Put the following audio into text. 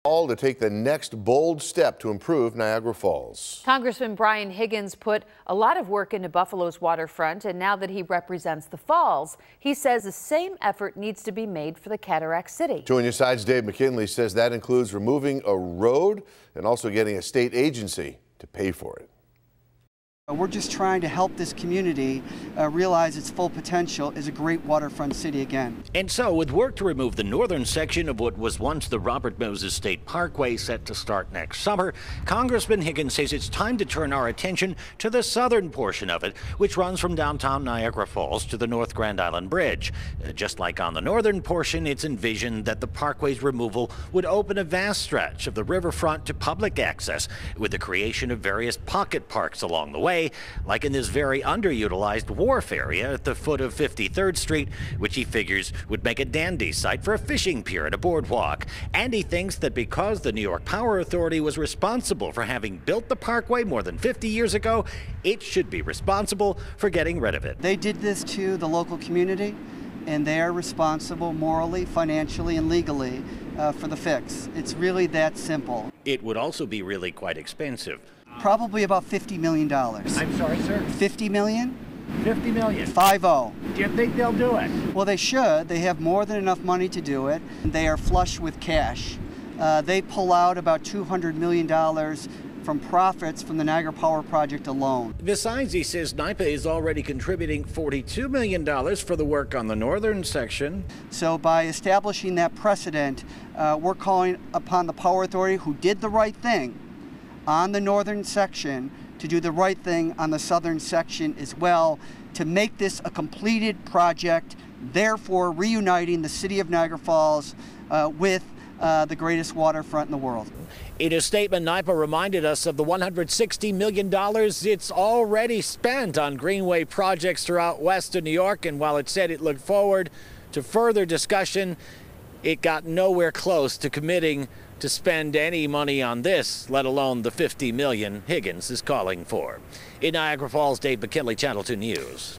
All to take the next bold step to improve Niagara Falls. Congressman Brian Higgins put a lot of work into Buffalo's waterfront, and now that he represents the Falls, he says the same effort needs to be made for the Cataract City. Join Your Side's Dave McKinley says that includes removing a road and also getting a state agency to pay for it. We're just trying to help this community realize its full potential as a great waterfront city again. And so, with work to remove the northern section of what was once the Robert Moses State Parkway set to start next summer, Congressman Higgins says it's time to turn our attention to the southern portion of it, which runs from downtown Niagara Falls to the North Grand Island Bridge. Just like on the northern portion, it's envisioned that the parkway's removal would open a vast stretch of the riverfront to public access, with the creation of various pocket parks along the way, like in this very underutilized wharf area at the foot of 53rd Street, which he figures would make a dandy site for a fishing pier and a boardwalk. And he thinks that because the New York Power Authority was responsible for having built the parkway more than 50 years ago, it should be responsible for getting rid of it. They did this to the local community, and they are responsible morally, financially, and legally for the fix. It's really that simple. It would also be really quite expensive. Probably about $50 million. I'm sorry, sir? 50 million? 50 million. 50. Do you think they'll do it? Well, they should. They have more than enough money to do it. They are flush with cash. They pull out about $200 million from profits from the Niagara Power Project alone. Besides, he says NYPA is already contributing $42 million for the work on the northern section. So by establishing that precedent, we're calling upon the Power Authority, who did the right thing on the northern section, to do the right thing on the southern section as well, to make this a completed project, therefore reuniting the city of Niagara Falls with the greatest waterfront in the world. In a statement, NYPA reminded us of the $160 million it's already spent on greenway projects throughout western New York, and while it said it looked forward to further discussion, it got nowhere close to committing to spend any money on this, let alone the $50 million Higgins is calling for. In Niagara Falls, Dave McKinley, Channel 2 News.